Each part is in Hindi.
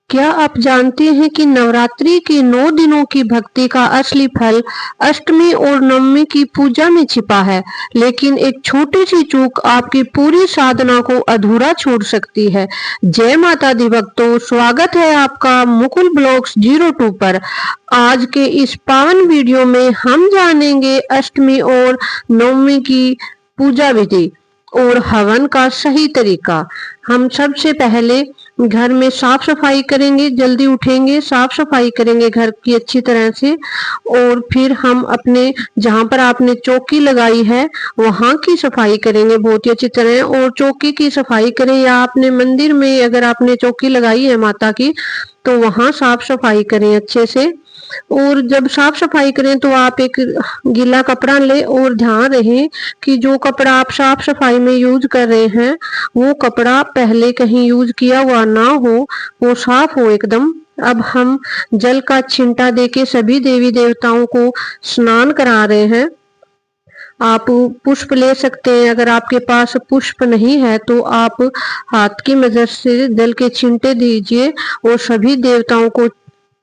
क्या आप जानते हैं कि नवरात्रि के 9 दिनों की भक्ति का असली फल अष्टमी और नवमी की पूजा में छिपा है, लेकिन एक छोटी-सी चूक आपकी पूरी साधना को अधूरा छोड़ सकती है। जय माता दी भक्तों, स्वागत है आपका मुकुल ब्लॉग्स 02 पर। आज के इस पावन वीडियो में हम जानेंगे अष्टमी और नवमी की पूजा विधि और हवन का सही तरीका। हम सबसे पहले घर में साफ सफाई करेंगे, जल्दी उठेंगे, साफ सफाई करेंगे घर की अच्छी तरह से और फिर हम अपने जहाँ पर आपने चौकी लगाई है वहाँ की सफाई करेंगे बहुत ही अच्छी तरह। और चौकी की सफाई करें या आपने मंदिर में अगर आपने चौकी लगाई है माता की तो वहाँ साफ सफाई करें अच्छे से। और जब साफ सफाई करें तो आप एक गीला कपड़ा लें और ध्यान रहे कि जो कपड़ा आप साफ सफाई में यूज कर रहे हैं वो कपड़ा पहले कहीं यूज किया हुआ ना हो, वो साफ हो एकदम। अब हम जल का छिंटा देके सभी देवी देवताओं को स्नान करा रहे हैं। आप पुष्प ले सकते हैं, अगर आपके पास पुष्प नहीं है तो आप हाथ की मदद से जल के छिंटे दीजिए और सभी देवताओं को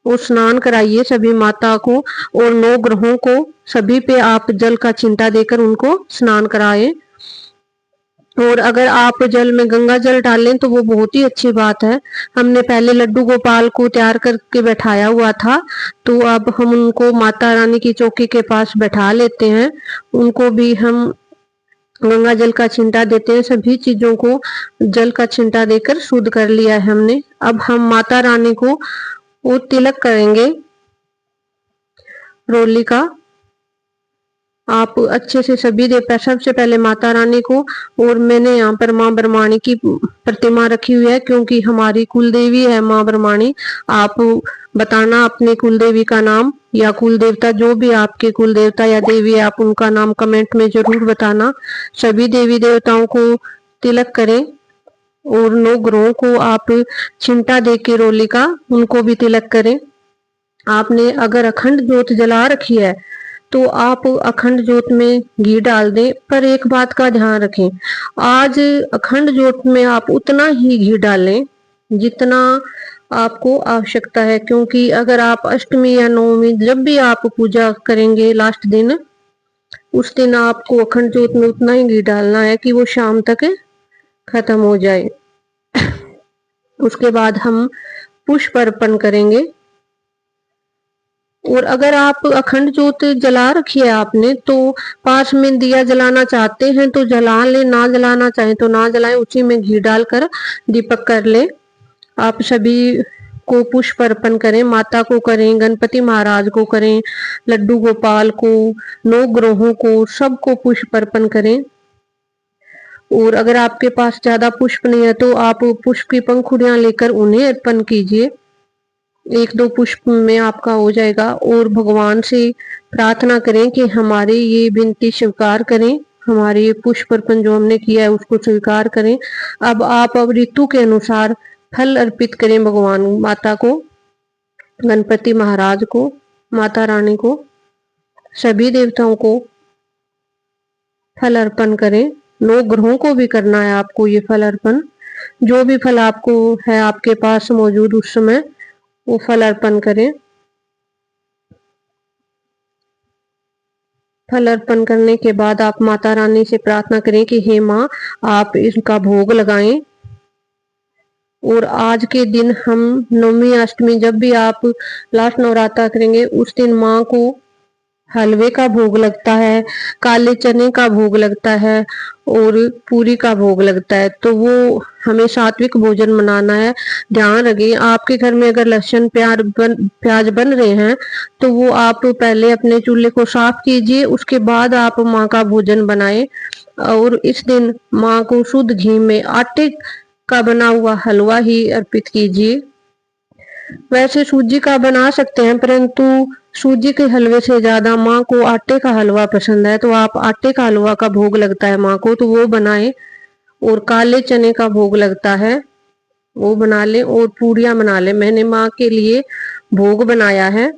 वो स्नान कराइए, सभी माता को और 9 ग्रहों को सभी पे आप जल का छिंटा देकर उनको स्नान कराएं। और अगर आप जल में गंगा जल डालें तो वो बहुत ही अच्छी बात है। हमने पहले लड्डू गोपाल को तैयार करके बैठाया हुआ था, तो अब हम उनको माता रानी की चौकी के पास बैठा लेते हैं। उनको भी हम गंगा जल का छिंटा देते हैं, सभी चीजों को जल का छिंटा देकर शुद्ध कर लिया है हमने। अब हम माता रानी को वो तिलक करेंगे रोली का। आप अच्छे से सभी देवता, सबसे पहले माता रानी को, और मैंने यहाँ पर माँ ब्रह्माणी की प्रतिमा रखी हुई है क्योंकि हमारी कुल देवी है माँ ब्रह्माणी। आप बताना अपने कुल देवी का नाम या कुल देवता, जो भी आपके कुल देवता या देवी है आप उनका नाम कमेंट में जरूर बताना। सभी देवी देवताओं को तिलक करें और 9 ग्रहों को आप चिंटा दे के रोली का उनको भी तिलक करें। आपने अगर अखंड जोत जला रखी है तो आप अखंड जोत में घी डाल दें, पर एक बात का ध्यान रखें, आज अखंड जोत में आप उतना ही घी डालें जितना आपको आवश्यकता है, क्योंकि अगर आप अष्टमी या नवमी जब भी आप पूजा करेंगे लास्ट दिन, उस दिन आपको अखंड जोत में उतना ही घी डालना है कि वो शाम तक खत्म हो जाए। उसके बाद हम पुष्प अर्पण करेंगे। और अगर आप अखंड जोत जला रखी है आपने तो पास में दिया जलाना चाहते हैं तो जला ले, ना जलाना चाहें तो ना जलाएं, उसी में घी डालकर दीपक कर ले। आप सभी को पुष्प अर्पण करें, माता को करें, गणपति महाराज को करें, लड्डू गोपाल को, 9 ग्रहों को, सबको पुष्प अर्पण करें। और अगर आपके पास ज्यादा पुष्प नहीं है तो आप पुष्प की पंखुड़ियां लेकर उन्हें अर्पण कीजिए, 1-2 पुष्प में आपका हो जाएगा। और भगवान से प्रार्थना करें कि हमारी ये विनती स्वीकार करें, हमारे ये पुष्प अर्पण जो हमने किया है उसको स्वीकार करें। अब ऋतु के अनुसार फल अर्पित करें भगवान माता को, गणपति महाराज को, माता रानी को, सभी देवताओं को फल अर्पण करें। 9 ग्रहों को भी करना है आपको ये फल अर्पण। जो भी फल आपको है आपके पास मौजूद उस समय वो फल अर्पण करें। फल अर्पण करने के बाद आप माता रानी से प्रार्थना करें कि हे माँ आप इसका भोग लगाएं। और आज के दिन हम नवमी अष्टमी जब भी आप लास्ट नवरात्रा करेंगे उस दिन माँ को हलवे का भोग लगता है, काले चने का भोग लगता है और पूरी का भोग लगता है, तो वो हमें सात्विक भोजन बनाना है। ध्यान रखें आपके घर में अगर लहसुन प्याज बन रहे हैं तो वो आप पहले अपने चूल्हे को साफ कीजिए, उसके बाद आप माँ का भोजन बनाएं। और इस दिन माँ को शुद्ध घी में आटे का बना हुआ हलवा ही अर्पित कीजिए। वैसे सूजी का बना सकते हैं परंतु सूजी के हलवे से ज्यादा माँ को आटे का हलवा पसंद है, तो आप आटे का हलवा का भोग लगता है माँ को तो वो बनाएं। और काले चने का भोग लगता है वो बना लें और पूरियां बना लें। मैंने माँ के लिए भोग बनाया है,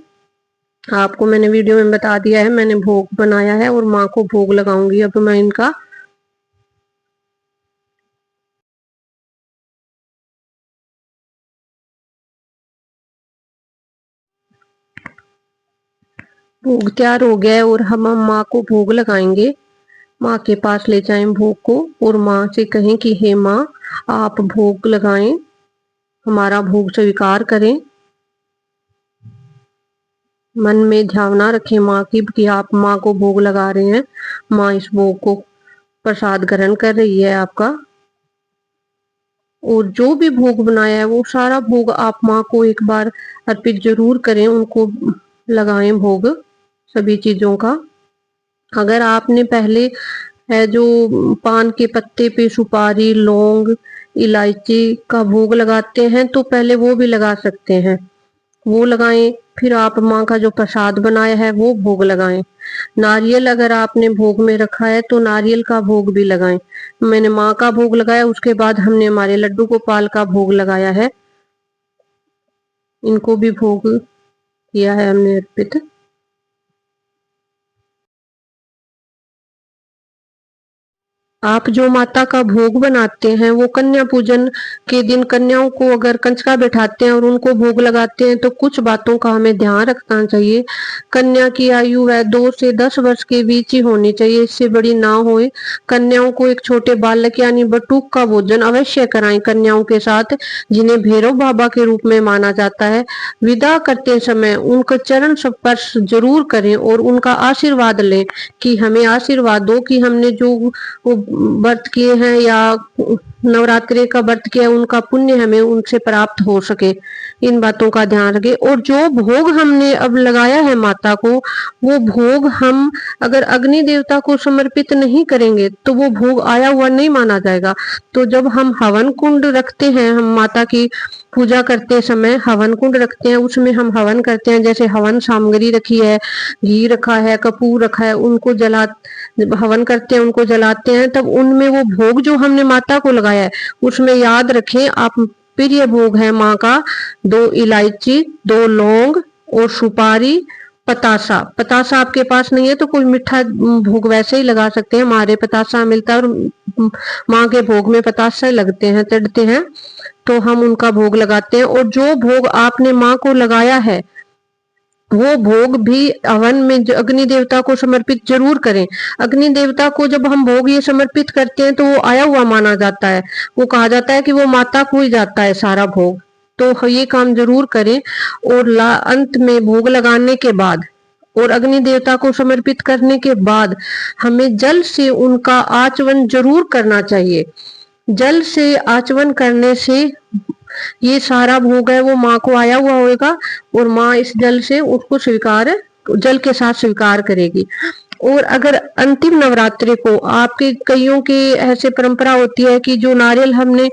आपको मैंने वीडियो में बता दिया है, मैंने भोग बनाया है और माँ को भोग लगाऊंगी अब मैं इनका। भोग तैयार हो गया है और हम माँ को भोग लगाएंगे। माँ के पास ले जाएं भोग को और माँ से कहें कि हे माँ, आप भोग लगाएं, हमारा भोग स्वीकार करें। मन में भावना रखें माँ की कि आप माँ को भोग लगा रहे हैं। माँ इस भोग को प्रसाद ग्रहण कर रही है आपका। और जो भी भोग बनाया है वो सारा भोग आप माँ को एक बार अर्पित जरूर करें, उनको लगाएं भोग सभी चीजों का। अगर आपने पहले है जो पान के पत्ते पे सुपारी, लौंग, इलायची का भोग लगाते हैं तो पहले वो भी लगा सकते हैं, वो लगाएं। फिर आप माँ का जो प्रसाद बनाया है वो भोग लगाएं। नारियल अगर आपने भोग में रखा है तो नारियल का भोग भी लगाएं। मैंने माँ का भोग लगाया, उसके बाद हमने हमारे लड्डू गोपाल का भोग लगाया है, इनको भी भोग किया है हमने अर्पित। आप जो माता का भोग बनाते हैं वो कन्या पूजन के दिन कन्याओं को अगर कंचका बैठाते हैं और उनको भोग लगाते हैं तो कुछ बातों का हमें ध्यान रखना चाहिए। कन्या की आयु है 2 से 10 वर्ष के बीच ही होनी चाहिए, इससे बड़ी ना होए। कन्याओं को एक छोटे बालक यानी बटूक का भोजन अवश्य कराएं कन्याओं के साथ, जिन्हें भैरव बाबा के रूप में माना जाता है। विदा करते समय उनका चरण स्पर्श जरूर करें और उनका आशीर्वाद लें कि हमें आशीर्वाद दो कि हमने जो वो व्रत किए हैं या नवरात्रि का व्रत किया है उनका पुण्य हमें उनसे प्राप्त हो सके। इन बातों का ध्यान रखें। और जो भोग हमने अब लगाया है माता को, वो भोग हम अगर अग्नि देवता को समर्पित नहीं करेंगे तो वो भोग आया हुआ नहीं माना जाएगा। तो जब हम हवन कुंड रखते हैं, हम माता की पूजा करते समय हवन कुंड रखते हैं, उसमें हम हवन करते हैं, जैसे हवन सामग्री रखी है, घी रखा है, कपूर रखा है, उनको जला हवन करते हैं, उनको जलाते हैं, तब उनमें वो भोग जो हमने माता को लगाया है उसमें याद रखें आप प्रिय भोग है माँ का 2 इलायची, 2 लौंग और सुपारी, पतासा। पतासा आपके पास नहीं है तो कोई मीठा भोग वैसे ही लगा सकते हैं, हमारे पतासा मिलता है और माँ के भोग में पतासा लगते हैं, चढ़ते हैं, तो हम उनका भोग लगाते हैं। और जो भोग आपने माँ को लगाया है वो भोग भी हवन में अग्नि देवता को समर्पित जरूर करें। अग्नि देवता को जब हम भोग ये समर्पित करते हैं तो वो आया हुआ माना जाता है, वो कहा जाता है कि वो माता को ही जाता है सारा भोग, तो ये काम जरूर करें। और अंत में भोग लगाने के बाद और अग्नि देवता को समर्पित करने के बाद हमें जल से उनका आचमन जरूर करना चाहिए। जल से आचमन करने से ये सारा भोग है वो माँ को आया हुआ होगा और माँ इस जल से उसको स्वीकार, जल के साथ स्वीकार करेगी। और अगर अंतिम नवरात्रि को आपके कईयों की ऐसे परंपरा होती है कि जो नारियल हमने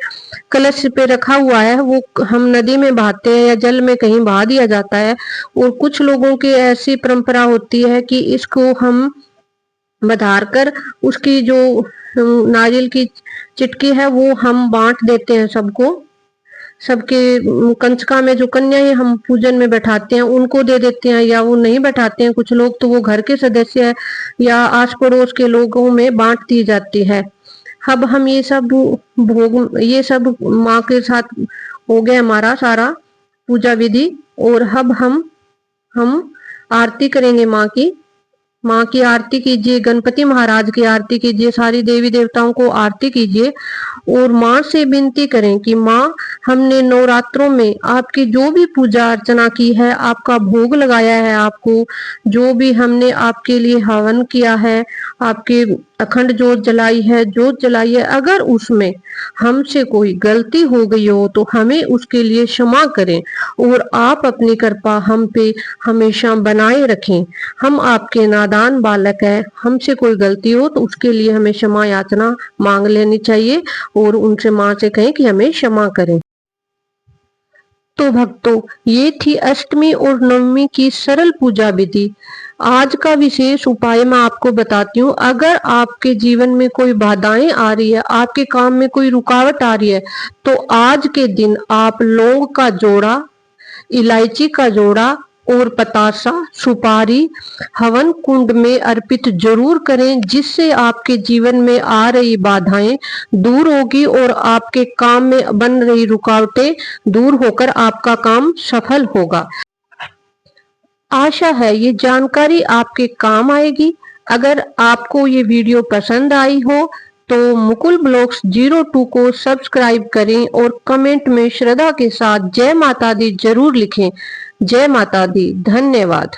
कलश पे रखा हुआ है वो हम नदी में बहाते हैं या जल में कहीं बहा दिया जाता है। और कुछ लोगों की ऐसी परंपरा होती है कि इसको हम बधार कर उसकी जो नारियल की चिटकी है वो हम बांट देते हैं सबको, सबके कंचका में जो कन्याएं हम पूजन में बैठाते हैं उनको दे देते हैं, या वो नहीं बैठाते हैं कुछ लोग तो वो घर के सदस्य है या आस पड़ोस के लोगों में बांट दी जाती है। अब हम ये सब भोग ये सब माँ के साथ हो गया हमारा सारा पूजा विधि। और अब हम आरती करेंगे माँ की। माँ की आरती कीजिए, गणपति महाराज की आरती कीजिए, सारी देवी देवताओं को आरती कीजिए और माँ से विनती करें कि माँ, हमने नवरात्रों में आपकी जो भी पूजा अर्चना की है, आपका भोग लगाया है, आपको जो भी हमने आपके लिए हवन किया है, आपके अखंड जोत जलाई है, अगर उसमें हमसे कोई गलती हो गई हो तो हमें उसके लिए क्षमा करें और आप अपनी कृपा हम पे हमेशा बनाए रखें। हम आपके नादान बालक हैं, हमसे कोई गलती हो तो उसके लिए हमें क्षमा याचना मांग लेनी चाहिए और उनसे माँ से कहें कि हमें क्षमा करें। तो भक्तों, ये थी अष्टमी और नवमी की सरल पूजा विधि। आज का विशेष उपाय मैं आपको बताती हूँ। अगर आपके जीवन में कोई बाधाएं आ रही है, आपके काम में कोई रुकावट आ रही है, तो आज के दिन आप लौंग का जोड़ा, इलायची का जोड़ा और पतासा, सुपारी हवन कुंड में अर्पित जरूर करें, जिससे आपके जीवन में आ रही बाधाएं दूर होगी और आपके काम में बन रही रुकावटें दूर होकर आपका काम सफल होगा। आशा है ये जानकारी आपके काम आएगी। अगर आपको ये वीडियो पसंद आई हो तो मुकुल ब्लॉग्स 02 को सब्सक्राइब करें और कमेंट में श्रद्धा के साथ जय माता दी जरूर लिखें। जय माता दी। धन्यवाद।